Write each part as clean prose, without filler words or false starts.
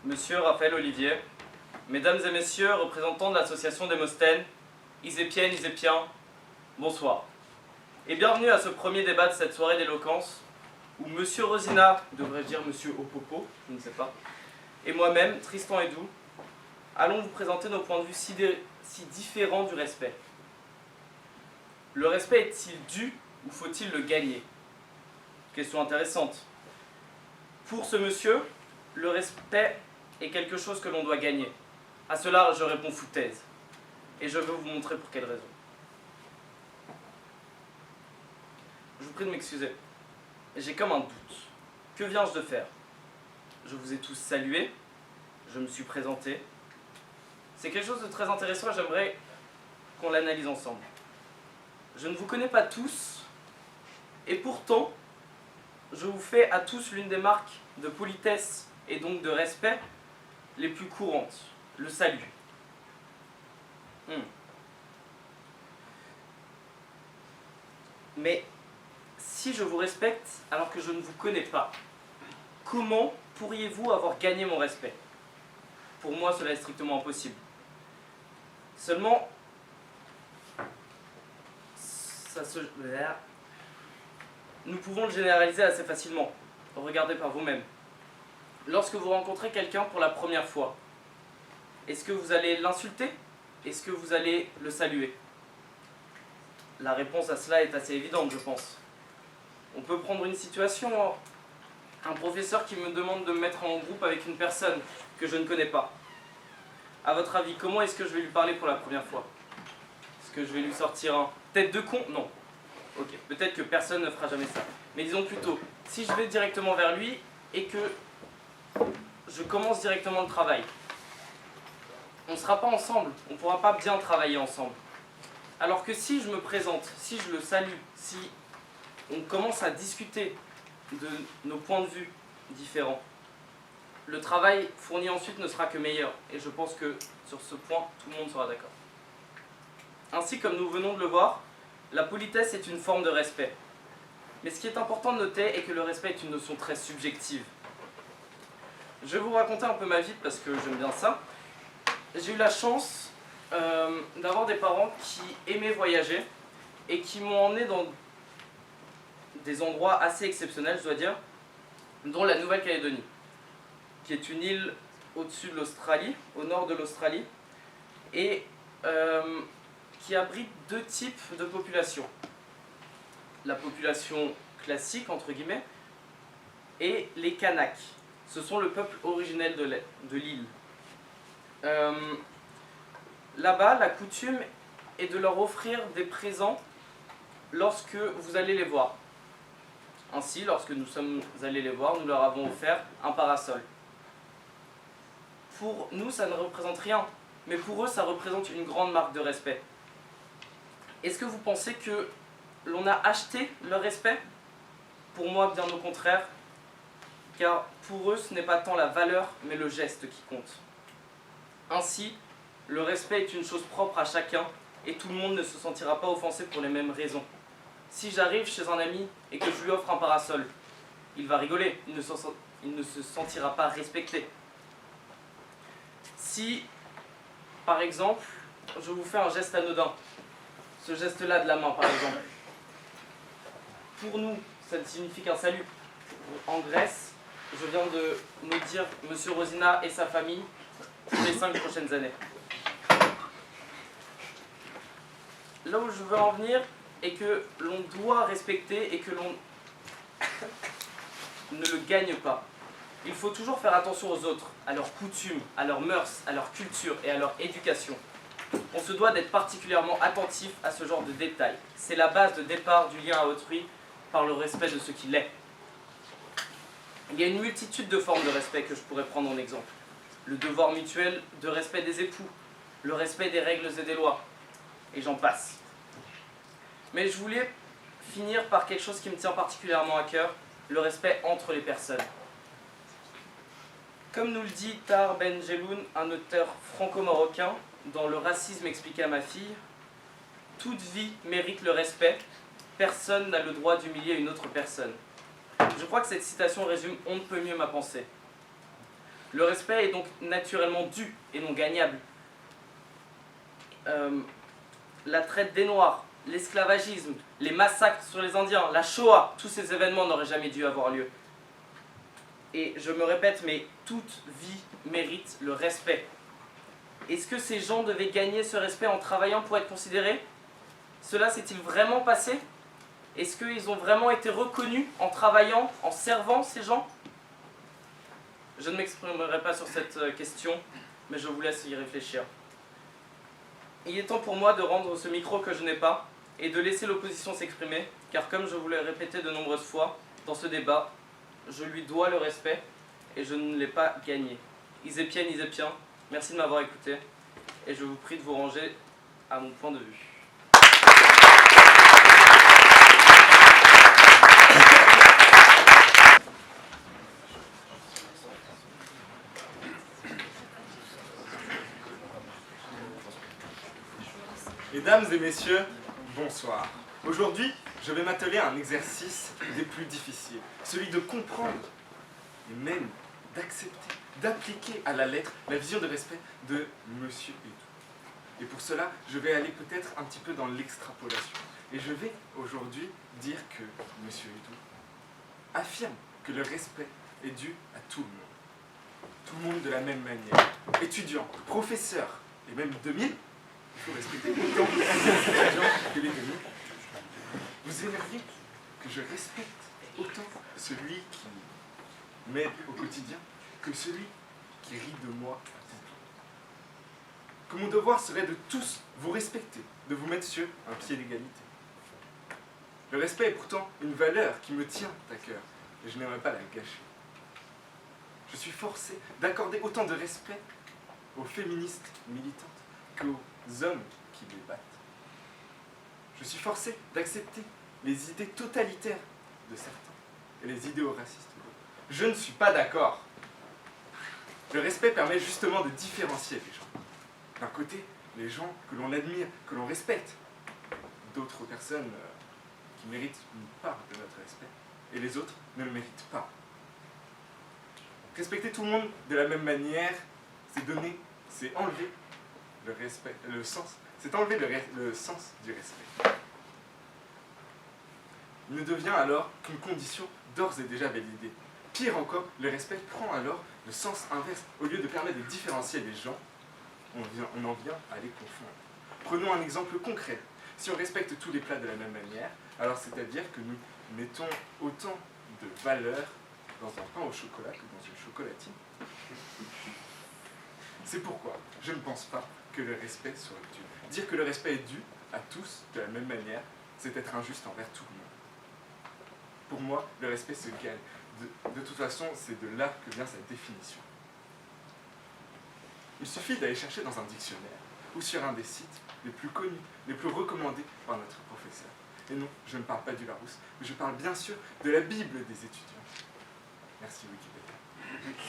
Monsieur Raphaël Olivier, Mesdames et Messieurs, représentants de l'association Démosthène, Isépiennes, Isépiens, bonsoir. Et bienvenue à ce premier débat de cette soirée d'éloquence, où Monsieur Rosina, devrais-je dire Monsieur Opopo, je ne sais pas, et moi-même, Tristan Edoux, allons vous présenter nos points de vue si différents du respect. Le respect est-il dû ou faut-il le gagner? Question intéressante. Pour ce monsieur, le respect est quelque chose que l'on doit gagner. À cela, je réponds foutaise. Et je veux vous montrer pour quelle raison. Je vous prie de m'excuser. J'ai comme un doute. Que viens-je de faire? Je vous ai tous salués. Je me suis présenté. C'est quelque chose de très intéressant et j'aimerais qu'on l'analyse ensemble. Je ne vous connais pas tous. Et pourtant, je vous fais à tous l'une des marques de politesse et donc de respect les plus courantes, le salut. Mais si je vous respecte alors que je ne vous connais pas, comment pourriez-vous avoir gagné mon respect? Pour moi, cela est strictement impossible. Seulement, nous pouvons le généraliser assez facilement. Regardez par vous-même. Lorsque vous rencontrez quelqu'un pour la première fois, est-ce que vous allez l'insulter? Est-ce que vous allez le saluer? La réponse à cela est assez évidente, je pense. On peut prendre une situation, un professeur qui me demande de me mettre en groupe avec une personne que je ne connais pas. À votre avis, comment est-ce que je vais lui parler pour la première fois? Est-ce que je vais lui sortir un tête de con? Non. Ok, peut-être que personne ne fera jamais ça. Mais disons plutôt, si je vais directement vers lui et que je commence directement le travail, on ne sera pas ensemble, on ne pourra pas bien travailler ensemble. Alors que si je me présente, si je le salue, si on commence à discuter de nos points de vue différents, le travail fourni ensuite ne sera que meilleur. Et je pense que sur ce point, tout le monde sera d'accord. Ainsi, comme nous venons de le voir, la politesse est une forme de respect. Mais ce qui est important de noter est que le respect est une notion très subjective. Je vais vous raconter un peu ma vie parce que j'aime bien ça. J'ai eu la chance d'avoir des parents qui aimaient voyager et qui m'ont emmené dans des endroits assez exceptionnels, je dois dire, dont la Nouvelle-Calédonie, qui est une île au-dessus de l'Australie, au nord de l'Australie, et qui abrite deux types de populations. La population classique, entre guillemets, et les Kanaks. Ce sont le peuple originel de l'île. Là-bas, la coutume est de leur offrir des présents lorsque vous allez les voir. Ainsi, lorsque nous sommes allés les voir, nous leur avons offert un parasol. Pour nous, ça ne représente rien, mais pour eux, ça représente une grande marque de respect. Est-ce que vous pensez que l'on a acheté leur respect? Pour moi, bien au contraire, car pour eux, ce n'est pas tant la valeur, mais le geste qui compte. Ainsi, le respect est une chose propre à chacun, et tout le monde ne se sentira pas offensé pour les mêmes raisons. Si j'arrive chez un ami et que je lui offre un parasol, il va rigoler, il ne se sentira pas respecté. Si, par exemple, je vous fais un geste anodin, ce geste-là de la main par exemple, pour nous, ça signifie qu'un salut. En Grèce, je viens de me dire Monsieur Rosina et sa famille pour les 5 prochaines années. Là où je veux en venir est que l'on doit respecter et que l'on ne le gagne pas. Il faut toujours faire attention aux autres, à leurs coutumes, à leurs mœurs, à leur culture et à leur éducation. On se doit d'être particulièrement attentif à ce genre de détails. C'est la base de départ du lien à autrui par le respect de ce qu'il est. Il y a une multitude de formes de respect que je pourrais prendre en exemple. Le devoir mutuel de respect des époux, le respect des règles et des lois, et j'en passe. Mais je voulais finir par quelque chose qui me tient particulièrement à cœur, le respect entre les personnes. Comme nous le dit Tahar Ben Jelloun, un auteur franco-marocain, dans Le racisme expliqué à ma fille, toute vie mérite le respect, personne n'a le droit d'humilier une autre personne. Je crois que cette citation résume on ne peut mieux ma pensée. Le respect est donc naturellement dû et non gagnable. La traite des Noirs, l'esclavagisme, les massacres sur les Indiens, la Shoah, tous ces événements n'auraient jamais dû avoir lieu. Et je me répète, mais toute vie mérite le respect. Est-ce que ces gens devaient gagner ce respect en travaillant pour être considérés? Cela s'est-il vraiment passé? Est-ce qu'ils ont vraiment été reconnus en travaillant, en servant ces gens? Je ne m'exprimerai pas sur cette question, mais je vous laisse y réfléchir. Il est temps pour moi de rendre ce micro que je n'ai pas et de laisser l'opposition s'exprimer, car comme je vous l'ai répété de nombreuses fois, dans ce débat, je lui dois le respect et je ne l'ai pas gagné. Isépien, merci de m'avoir écouté et je vous prie de vous ranger à mon point de vue. Mesdames et messieurs, bonsoir. Aujourd'hui, je vais m'atteler à un exercice des plus difficiles, celui de comprendre et même d'accepter, d'appliquer à la lettre la vision de respect de Monsieur Edoux. Et pour cela, je vais aller peut-être un petit peu dans l'extrapolation. Et je vais aujourd'hui dire que Monsieur Edoux affirme que le respect est dû à tout le monde. Tout le monde de la même manière. Étudiants, professeurs et même 2000. Il faut respecter autant les gens que les 2000. Vous aimeriez que je respecte autant celui qui m'aide au quotidien que celui qui rit de moi à tout temps. Que mon devoir serait de tous vous respecter, de vous mettre sur un pied d'égalité. Le respect est pourtant une valeur qui me tient à cœur et je n'aimerais pas la gâcher. Je suis forcé d'accorder autant de respect aux féministes militantes qu'aux hommes qui les battent. Je suis forcé d'accepter les idées totalitaires de certains et les idéaux racistes d'autres. Je ne suis pas d'accord. Le respect permet justement de différencier les gens. D'un côté, les gens que l'on admire, que l'on respecte, d'autres personnes qui méritent une part de notre respect, et les autres ne le méritent pas. Respecter tout le monde de la même manière, c'est donner, c'est enlever le respect, le sens, c'est enlever le sens du respect. Il ne devient alors qu'une condition d'ores et déjà validée. Pire encore, le respect prend alors le sens inverse. Au lieu de permettre de différencier les gens, on en vient à les confondre. Prenons un exemple concret. Si on respecte tous les plats de la même manière, alors c'est-à-dire que nous mettons autant de valeur dans un pain au chocolat que dans une chocolatine. C'est pourquoi je ne pense pas que le respect soit dû. Dire que le respect est dû à tous de la même manière, c'est être injuste envers tout le monde. Pour moi, le respect se gagne. De toute façon, c'est de là que vient sa définition. Il suffit d'aller chercher dans un dictionnaire ou sur un des sites les plus connus, les plus recommandés par notre professeur. Et non, je ne parle pas du Larousse, mais je parle bien sûr de la Bible des étudiants. Merci Wikipédia.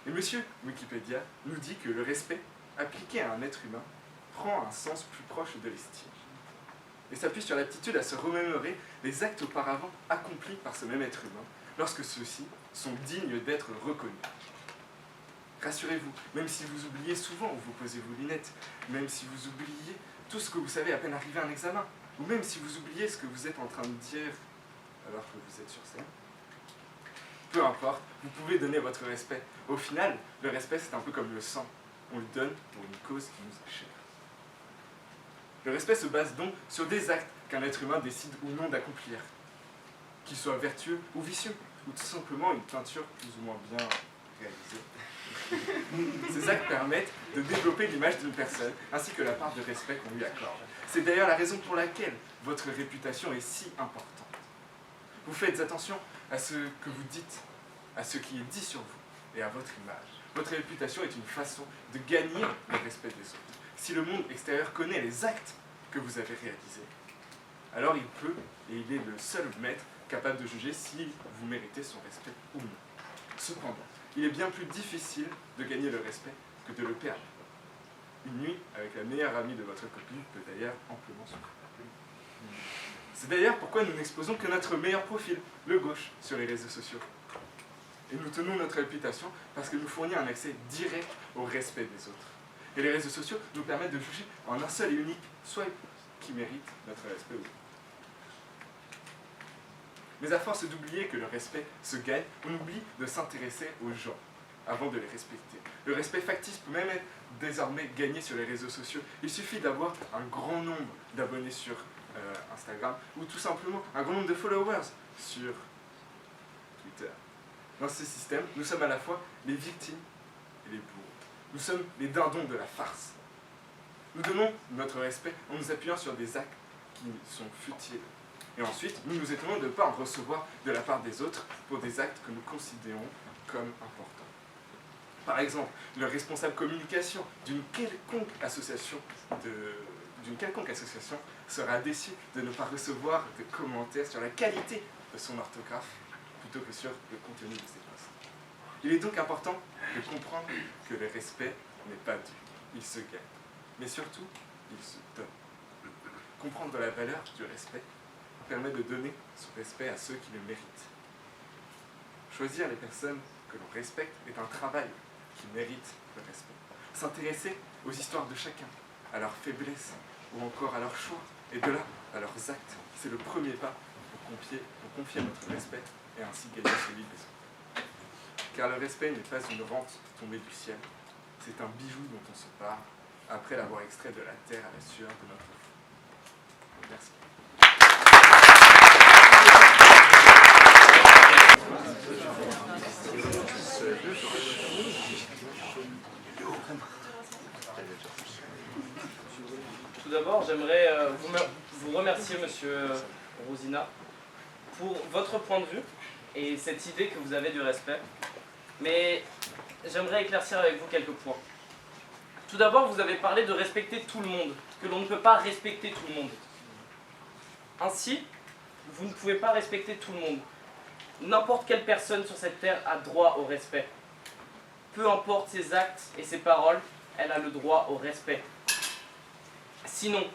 Et monsieur Wikipédia nous dit que le respect appliqué à un être humain prend un sens plus proche de l'estime et s'appuie sur l'aptitude à se remémorer les actes auparavant accomplis par ce même être humain lorsque ceux-ci sont dignes d'être reconnus. Rassurez-vous, même si vous oubliez souvent où vous posez vos lunettes, même si vous oubliez tout ce que vous savez à peine arrivé à un examen, ou même si vous oubliez ce que vous êtes en train de dire alors que vous êtes sur scène, peu importe, vous pouvez donner votre respect. Au final, le respect c'est un peu comme le sang. On le donne pour une cause qui nous est chère. Le respect se base donc sur des actes qu'un être humain décide ou non d'accomplir, qu'ils soient vertueux ou vicieux, ou tout simplement une peinture plus ou moins bien réalisée. Ces actes permettent de développer l'image d'une personne, ainsi que la part de respect qu'on lui accorde. C'est d'ailleurs la raison pour laquelle votre réputation est si importante. Vous faites attention à ce que vous dites, à ce qui est dit sur vous et à votre image. Votre réputation est une façon de gagner le respect des autres. Si le monde extérieur connaît les actes que vous avez réalisés, alors il peut, et il est le seul maître capable de juger si vous méritez son respect ou non. Cependant, il est bien plus difficile de gagner le respect que de le perdre. Une nuit avec la meilleure amie de votre copine peut d'ailleurs amplement souffrir. C'est d'ailleurs pourquoi nous n'exposons que notre meilleur profil, le gauche, sur les réseaux sociaux. Et nous tenons notre réputation parce qu'elle nous fournit un accès direct au respect des autres. Et les réseaux sociaux nous permettent de juger en un seul et unique swipe qui mérite notre respect ou non. Mais à force d'oublier que le respect se gagne, on oublie de s'intéresser aux gens avant de les respecter. Le respect factice peut même être désormais gagné sur les réseaux sociaux. Il suffit d'avoir un grand nombre d'abonnés sur Instagram ou tout simplement un grand nombre de followers sur Twitter. Dans ce système, nous sommes à la fois les victimes et les bourreaux. Nous sommes les dindons de la farce. Nous donnons notre respect en nous appuyant sur des actes qui sont futiles. Et ensuite, nous nous étonnons de ne pas en recevoir de la part des autres pour des actes que nous considérons comme importants. Par exemple, le responsable communication d'une quelconque association sera déçu de ne pas recevoir de commentaires sur la qualité de son orthographe plutôt que sur le contenu de ses posts. Il est donc important de comprendre que le respect n'est pas dû, il se gagne, mais surtout, il se donne. Comprendre la valeur du respect permet de donner son respect à ceux qui le méritent. Choisir les personnes que l'on respecte est un travail qui mérite le respect. S'intéresser aux histoires de chacun, à leurs faiblesses ou encore à leurs choix, et de là à leurs actes, c'est le premier pas pour confier notre respect et ainsi gagner celui des autres. Car le respect n'est pas une rente tombée du ciel, c'est un bijou dont on se part après l'avoir extrait de la terre à la sueur de notre front. Merci. Tout d'abord, j'aimerais vous remercier, monsieur Rosina, pour votre point de vue et cette idée que vous avez du respect. Mais j'aimerais éclaircir avec vous quelques points. Tout d'abord, vous avez parlé de respecter tout le monde, que l'on ne peut pas respecter tout le monde. Ainsi, vous ne pouvez pas respecter tout le monde. N'importe quelle personne sur cette terre a droit au respect. Peu importe ses actes et ses paroles, elle a le droit au respect. Sinon,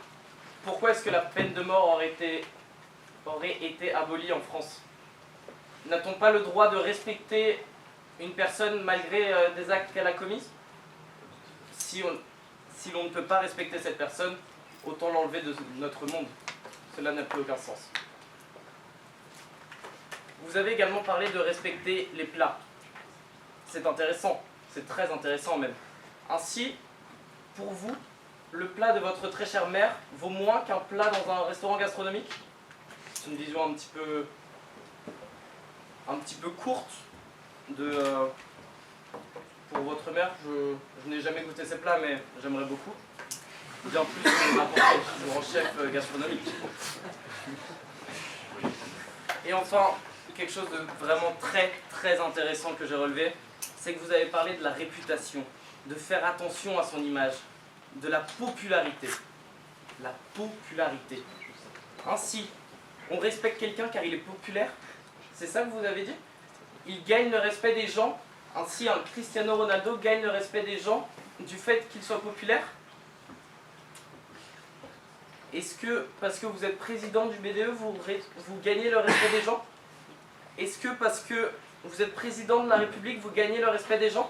pourquoi est-ce que la peine de mort aurait été abolie en France? N'a-t-on pas le droit de respecter une personne malgré des actes qu'elle a commis? Si l'on ne peut pas respecter cette personne, autant l'enlever de notre monde. Cela n'a plus aucun sens. Vous avez également parlé de respecter les plats. C'est intéressant, c'est très intéressant même. Ainsi, pour vous, le plat de votre très chère mère vaut moins qu'un plat dans un restaurant gastronomique? C'est une vision un petit peu courte pour votre mère. Je n'ai jamais goûté ces plats, mais j'aimerais beaucoup. Bien plus que n'importe quel grand chef gastronomique. Et enfin, quelque chose de vraiment très très intéressant que j'ai relevé, c'est que vous avez parlé de la réputation, de faire attention à son image, de la popularité. La popularité. Ainsi, on respecte quelqu'un car il est populaire? C'est ça que vous avez dit? Il gagne le respect des gens. Ainsi, un Cristiano Ronaldo gagne le respect des gens du fait qu'il soit populaire? Est-ce que, parce que vous êtes président du BDE, vous gagnez le respect des gens? Est-ce que, parce que vous êtes président de la République, vous gagnez le respect des gens?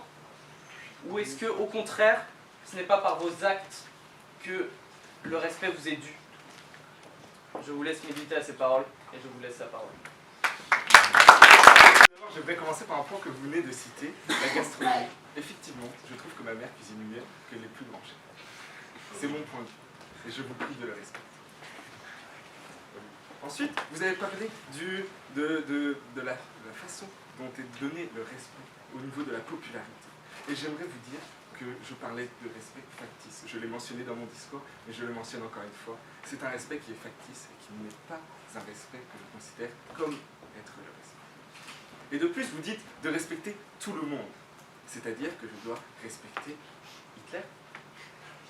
Ou est-ce que, au contraire, ce n'est pas par vos actes que le respect vous est dû? Je vous laisse méditer à ces paroles et je vous laisse la parole. D'abord, je vais commencer par un point que vous venez de citer, la gastronomie. Effectivement, je trouve que ma mère cuisine mieux que les plus grands chefs. C'est mon point de vue et je vous prie de le respecter. Ensuite, vous avez parlé de la façon dont est donné le respect au niveau de la popularité. Et j'aimerais vous dire que je parlais de respect factice. Je l'ai mentionné dans mon discours, mais je le mentionne encore une fois. C'est un respect qui est factice et qui n'est pas un respect que je considère comme être le respect. Et de plus, vous dites de respecter tout le monde. C'est-à-dire que je dois respecter Hitler.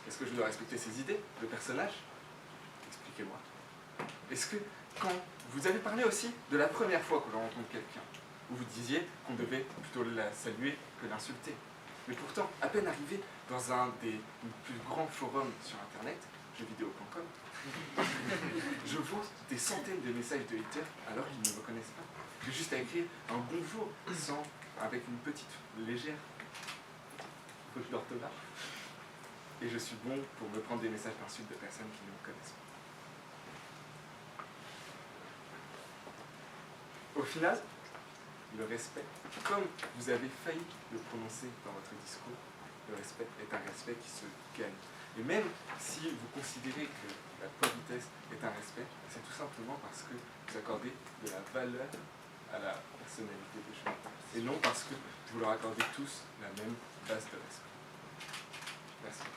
Est-ce que je dois respecter ses idées, le personnage? Expliquez-moi. Est-ce que quand vous avez parlé aussi de la première fois que l'on rencontre quelqu'un, où vous disiez qu'on devait plutôt la saluer que l'insulter. Mais pourtant, à peine arrivé dans un des plus grands forums sur Internet, jeuxvideo.com. Je vois des centaines de messages de haters alors qu'ils ne me reconnaissent pas. J'ai juste à écrire un bonjour avec une petite légère faute d'orthographe. Et je suis bon pour me prendre des messages par suite de personnes qui ne me connaissent pas. Au final, le respect, comme vous avez failli le prononcer dans votre discours, le respect est un respect qui se gagne. Et même si vous considérez que la politesse est un respect, c'est tout simplement parce que vous accordez de la valeur à la personnalité des gens. Et non parce que vous leur accordez tous la même base de respect. Merci.